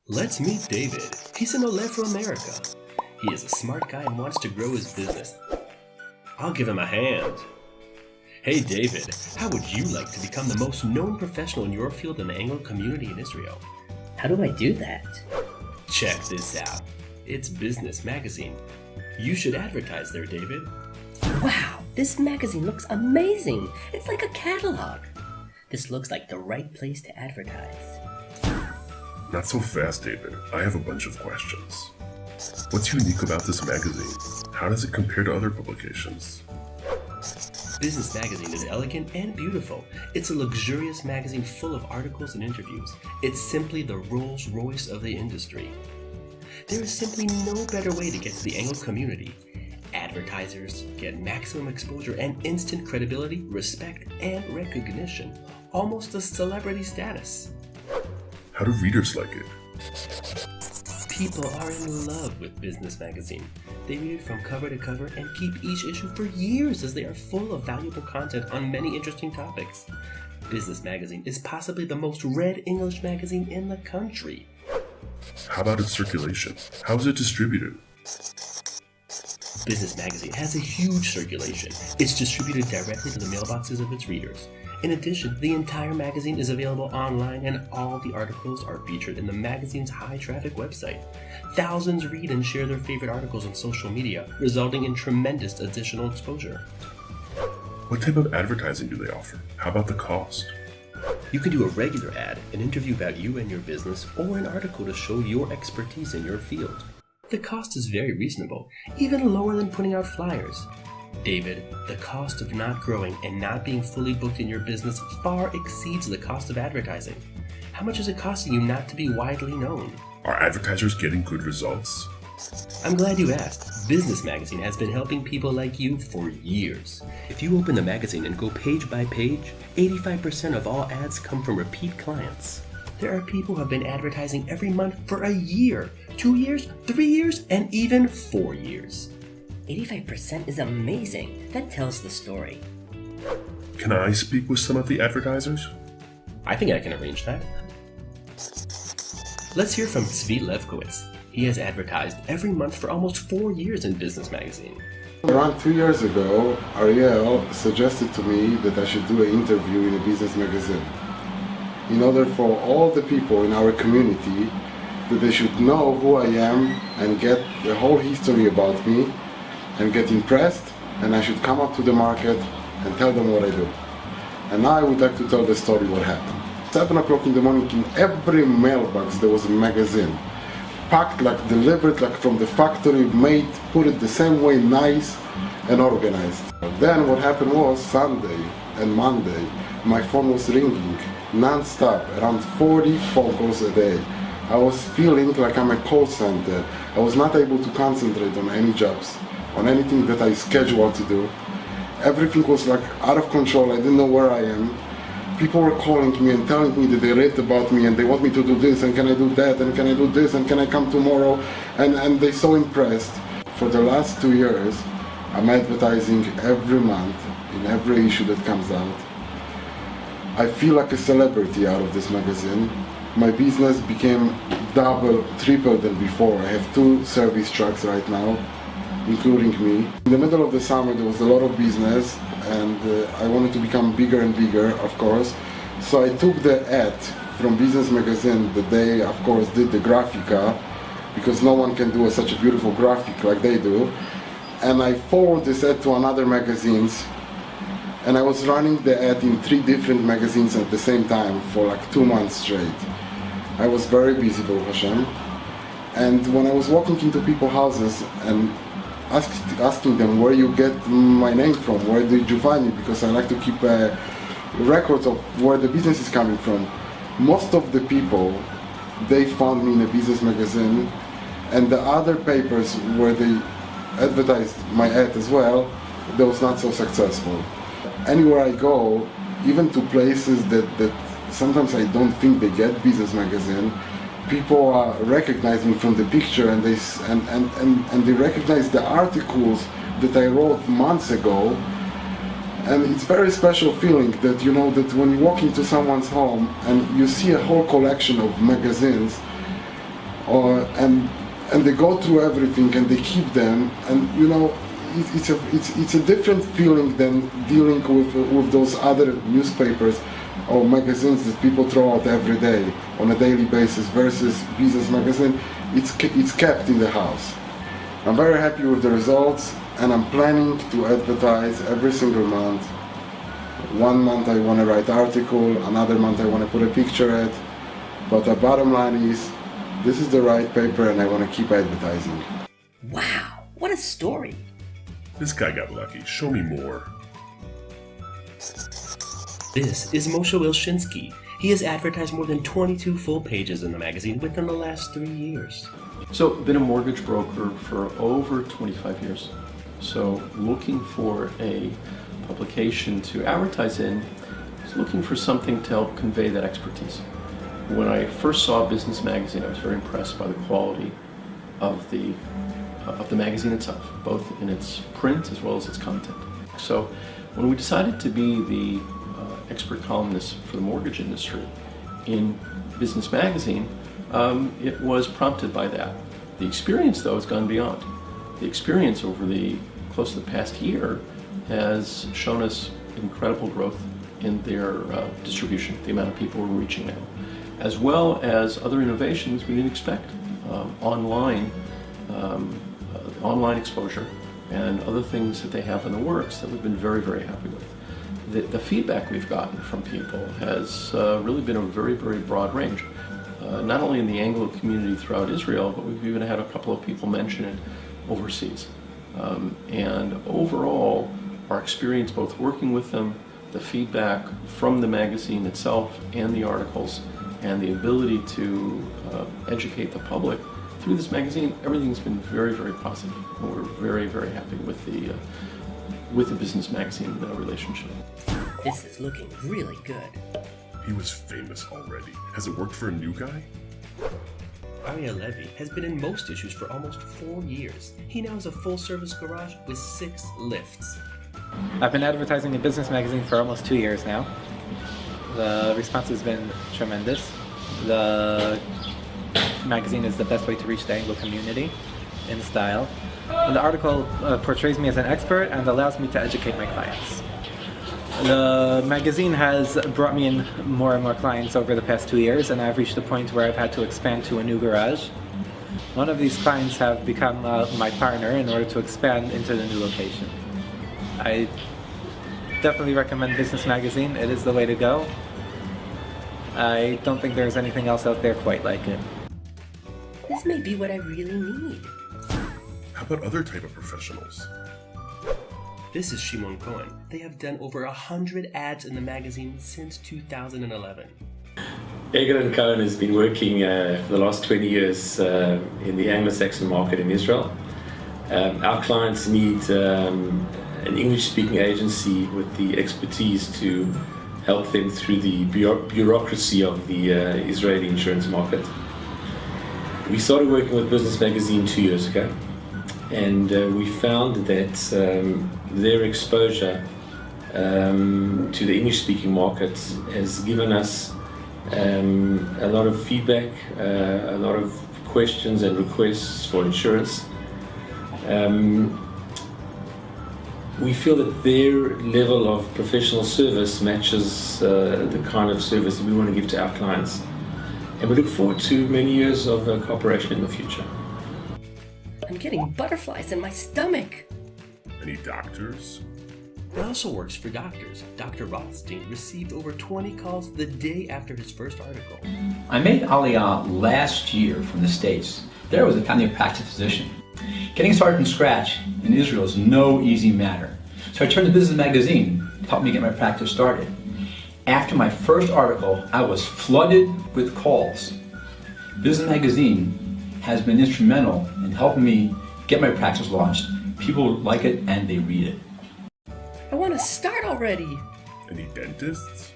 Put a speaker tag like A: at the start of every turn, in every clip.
A: Let's meet David. He's an Ole from America. He is a smart guy and wants to grow his business. I'll give him a hand. Hey David, how would you like to become the most known professional in your field in the Anglo community in Israel?
B: How do I do that?
A: Check this out. It's Bizness magazine. You should advertise there, David.
B: Wow, this magazine looks amazing. It's like a catalog. This looks like the right place to advertise.
C: Not so fast, David. I have a bunch of questions. What's unique about this magazine? How does it compare to other publications?
A: Bizness magazine is elegant and beautiful. It's a luxurious magazine full of articles and interviews. It's simply the Rolls Royce of the industry. There is simply no better way to get to the Anglo community. Advertisers get maximum exposure and instant credibility, respect, and recognition. Almost a celebrity status.
C: How do readers like it?
A: People are in love with Bizness magazine. They read it from cover to cover and keep each issue for years as they are full of valuable content on many interesting topics. Bizness magazine is possibly the most read English magazine in the country.
C: How about its circulation? How is it distributed?
A: Bizness magazine has a huge circulation. It's distributed directly to the mailboxes of its readers. In addition, the entire magazine is available online and all the articles are featured in the magazine's high-traffic website. Thousands read and share their favorite articles on social media, resulting in tremendous additional exposure.
C: What type of advertising do they offer? How about the cost?
A: You can do a regular ad, an interview about you and your business, or an article to show your expertise in your field. The cost is very reasonable, even lower than putting out flyers. David, the cost of not growing and not being fully booked in your business far exceeds the cost of advertising. How much is it costing you not to be widely known?
C: Are advertisers getting good results?
A: I'm glad you asked. Bizness magazine has been helping people like you for years. If you open the magazine and go page by page, 85% of all ads come from repeat clients. There are people who have been advertising every month for a year, 2 years, 3 years, and even 4 years.
B: 85% is amazing. That tells the story.
C: Can I speak with some of the advertisers?
A: I think I can arrange that. Let's hear from Sefy. He has advertised every month for almost 4 years in Bizness magazine.
D: Around 2 years ago, Ariel suggested to me that I should do an interview in a business magazine. In order for all the people in our community that they should know who I am and get the whole history about me and get impressed, and I should come up to the market and tell them what I do. And now I would like to tell the story what happened. 7 o'clock in the morning, in every mailbox there was a magazine. Packed, like delivered, like from the factory, made, put it the same way, nice and organized. Then what happened was Sunday and Monday, my phone was ringing non-stop, around 40 phone calls a day. I was feeling like I'm a call center. I was not able to concentrate on any jobs, on anything that I scheduled to do. Everything was like out of control. I didn't know where I am. People were calling me and telling me that they read about me and they want me to do this and can I do that and can I do this and can I come tomorrow, and they're so impressed. For the last 2 years, I'm advertising every month in every issue that comes out. I feel like a celebrity out of this magazine. My business became double, triple than before. I have 2 service trucks right now, including me. In the middle of the summer there was a lot of business and I wanted to become bigger and bigger, of course. So I took the ad from Bizness magazine that they, of course, did the graphica, because no one can do such a beautiful graphic like they do. And I forwarded this ad to another magazines, and I was running the ad in 3 different magazines at the same time for like 2 months straight. I was very busy, Baruch Hashem. And when I was walking into people's houses and asking them where you get my name from, where did you find me, because I like to keep a record of where the business is coming from. Most of the people, they found me in a business magazine, and the other papers where they advertised my ad as well, that was not so successful. Anywhere I go, even to places that sometimes I don't think they get business magazine, people recognize me from the picture, and they recognize the articles that I wrote months ago. And it's a very special feeling that, you know, that when you walk into someone's home and you see a whole collection of magazines, and they go through everything and they keep them, and you know, it's a different feeling than dealing with those other newspapers or magazines that people throw out every day on a daily basis versus Business magazine. It's kept in the house. I'm very happy with the results, and I'm planning to advertise every single month. One month I want to write article, another month I want to put a picture at, but the bottom line is, this is the right paper and I want to keep advertising.
B: Wow, what a story.
C: This guy got lucky. Show me more.
A: This is Moshe Wilshinsky. He has advertised more than 22 full pages in the magazine within the last 3 years.
E: So, been a mortgage broker for over 25 years. So, looking for a publication to advertise in, I was looking for something to help convey that expertise. When I first saw Business magazine, I was very impressed by the quality of the magazine itself, both in its print as well as its content. So, when we decided to be the expert columnist for the mortgage industry in Business magazine, it was prompted by that. The experience, though, has gone beyond. The experience over the close to the past year has shown us incredible growth in their distribution, the amount of people we're reaching now, as well as other innovations we didn't expect, online exposure and other things that they have in the works that we've been very, very happy with. The feedback we've gotten from people has really been a very, very broad range. Not only in the Anglo community throughout Israel, but we've even had a couple of people mention it overseas. And overall, our experience both working with them, the feedback from the magazine itself and the articles, and the ability to educate the public through this magazine, everything's been very, very positive. And we're very, very happy with the Business magazine relationship.
B: This is looking really good.
C: He was famous already. Has it worked for a new guy?
A: Ariel Levy has been in most issues for almost 4 years. He now has a full-service garage with 6 lifts.
F: I've been advertising in Business magazine for almost 2 years now. The response has been tremendous. The magazine is the best way to reach the Anglo community in style. And the article portrays me as an expert and allows me to educate my clients. The magazine has brought me in more and more clients over the past 2 years, and I've reached a point where I've had to expand to a new garage. One of these clients have become my partner in order to expand into the new location. I definitely recommend Business magazine. It is the way to go. I don't think there's anything else out there quite like it.
B: This may be what I really need.
C: How about other type of professionals?
A: This is Shimon Cohen. They have done over 100 ads in the magazine since 2011.
G: Eger & Cohen has been working for the last 20 years in the Anglo-Saxon market in Israel. Our clients need an English-speaking agency with the expertise to help them through the bureaucracy of the Israeli insurance market. We started working with Business magazine 2 years ago, and we found that their exposure to the English-speaking market has given us a lot of feedback, a lot of questions and requests for insurance. We feel that their level of professional service matches the kind of service that we want to give to our clients. And we look forward to many years of cooperation in the future.
B: I'm getting butterflies in my stomach.
C: Any doctors?
A: It also works for doctors. Dr. Rothstein received over 20 calls the day after his first article.
H: I made Aliyah last year from the States. There I was a family practice physician. Getting started from scratch in Israel is no easy matter. So I turned to Business magazine to help me get my practice started. After my first article, I was flooded with calls. Business magazine has been instrumental in helping me get my practice launched. People like it and they read it.
B: I want to start already.
C: Any dentists?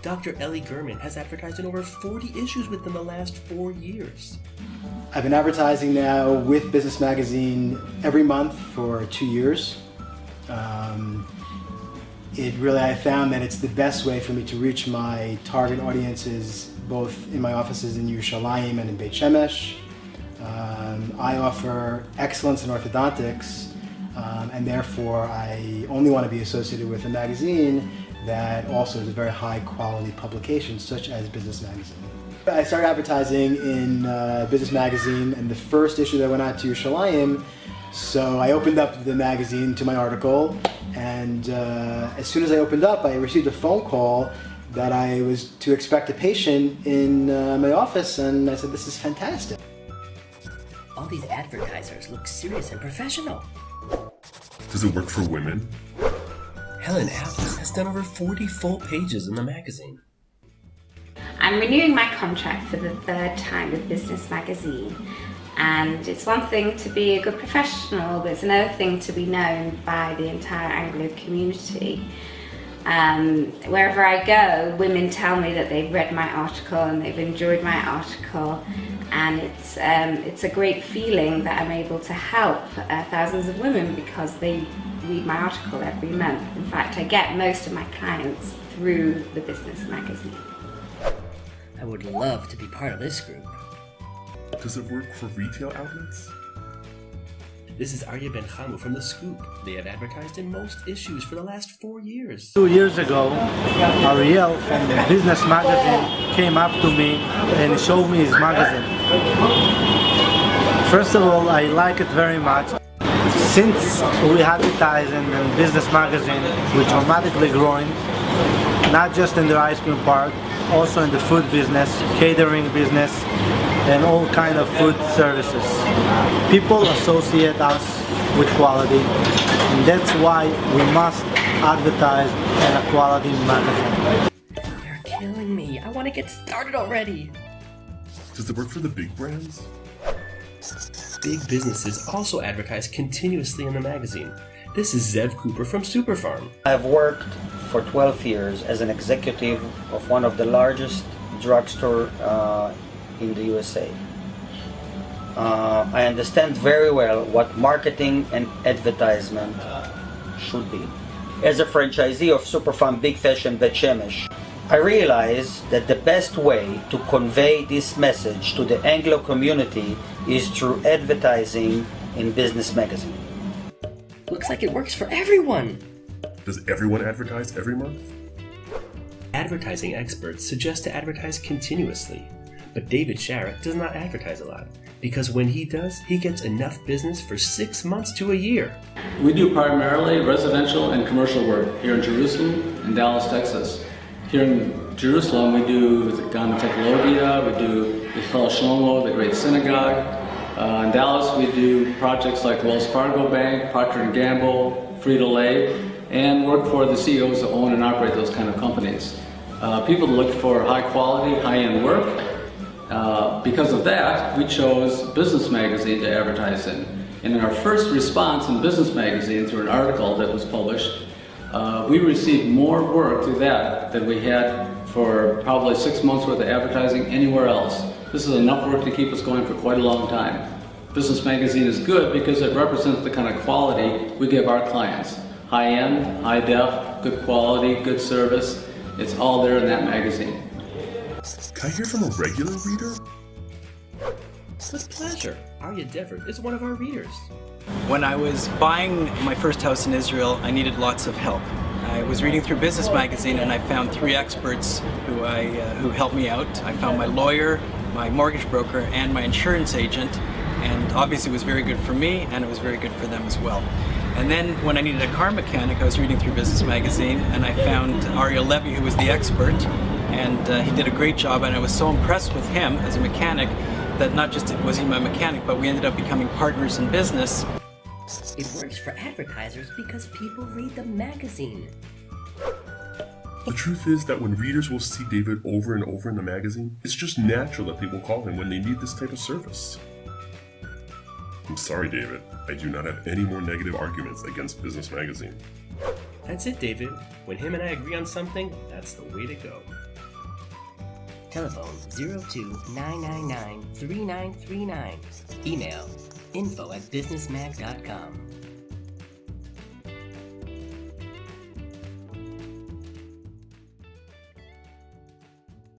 A: Dr. Ellie Gurman has advertised in over 40 issues within the last 4 years.
I: I've been advertising now with Business magazine every month for 2 years. I found that it's the best way for me to reach my target audiences both in my offices in Yerushalayim and in Beit Shemesh. I offer excellence in orthodontics, and therefore I only want to be associated with a magazine that also is a very high quality publication, such as Bizness magazine. I started advertising in Bizness magazine, and the first issue that went out to Yerushalayim, so I opened up the magazine to my article, and as soon as I opened up, I received a phone call that I was to expect a patient in my office, and I said, this is fantastic.
B: All these advertisers look serious and professional.
C: Does it work for women?
A: Helen Atlas has done over 40 full pages in the magazine.
J: I'm renewing my contract for the third time with Bizness magazine, and it's one thing to be a good professional, but it's another thing to be known by the entire Anglo community. Wherever I go, women tell me that they've read my article and they've enjoyed my article, and it's a great feeling that I'm able to help thousands of women because they read my article every month. In fact, I get most of my clients through the Bizness magazine.
B: I would love to be part of this group.
C: Does it work for retail outlets?
A: This is Arya Ben Chamu from The Scoop. They have advertised in most issues for the last 4 years.
K: 2 years ago, Ariel from Bizness magazine came up to me and showed me his magazine. First of all, I like it very much. Since we advertise in Bizness magazine, we're dramatically growing, not just in the ice cream part, also in the food business, catering business, and all kind of food services. People associate us with quality, and that's why we must advertise in a quality magazine.
B: You're killing me. I want to get started already.
C: Does it work for the big brands?
A: Big businesses also advertise continuously in the magazine. This is Zev Cooper from Superfarm.
L: I've worked for 12 years as an executive of one of the largest drugstore in the USA. I understand very well what marketing and advertisement should be. As a franchisee of Superfarm Big Fashion Bet Shemesh, I realize that the best way to convey this message to the Anglo community is through advertising in Bizness magazine.
B: Looks like it works for everyone.
C: Does everyone advertise every month?
A: Advertising experts suggest to advertise continuously, but David Sharrock does not advertise a lot, because when he does, he gets enough business for 6 months to a year.
E: We do primarily residential and commercial work here in Jerusalem and Dallas, Texas. Here in Jerusalem, we do the Gan Technologia, we do the Fel Shlomo, the Great Synagogue. In Dallas, we do projects like Wells Fargo Bank, Procter & Gamble, Frito-Lay, and work for the CEOs that own and operate those kind of companies. People look for high quality, high-end work. Because of that, we chose Bizness magazine to advertise in. And in our first response in Bizness magazine through an article that was published, we received more work through that than we had for probably 6 months worth of advertising anywhere else. This is enough work to keep us going for quite a long time. Bizness magazine is good because it represents the kind of quality we give our clients. High-end, high-def, good quality, good service. It's all there in that magazine.
C: Can I hear from a regular reader?
A: With pleasure. Arya Dever is one of our readers.
M: When I was buying my first house in Israel, I needed lots of help. I was reading through Bizness magazine and I found 3 experts who helped me out. I found my lawyer, my mortgage broker, and my insurance agent, and obviously it was very good for me and it was very good for them as well. And then when I needed a car mechanic, I was reading through Bizness magazine and I found Ariel Levy, who was the expert, and he did a great job, and I was so impressed with him as a mechanic that not just was he my mechanic, but we ended up becoming partners in business.
B: It works for advertisers because people read the magazine.
C: The truth is that when readers will see David over and over in the magazine, it's just natural that they will call him when they need this type of service. I'm sorry, David. I do not have any more negative arguments against Bizness magazine.
A: That's it, David. When him and I agree on something, that's the way to go.
B: Telephone 02-999-3939. Email info@businessmag.com.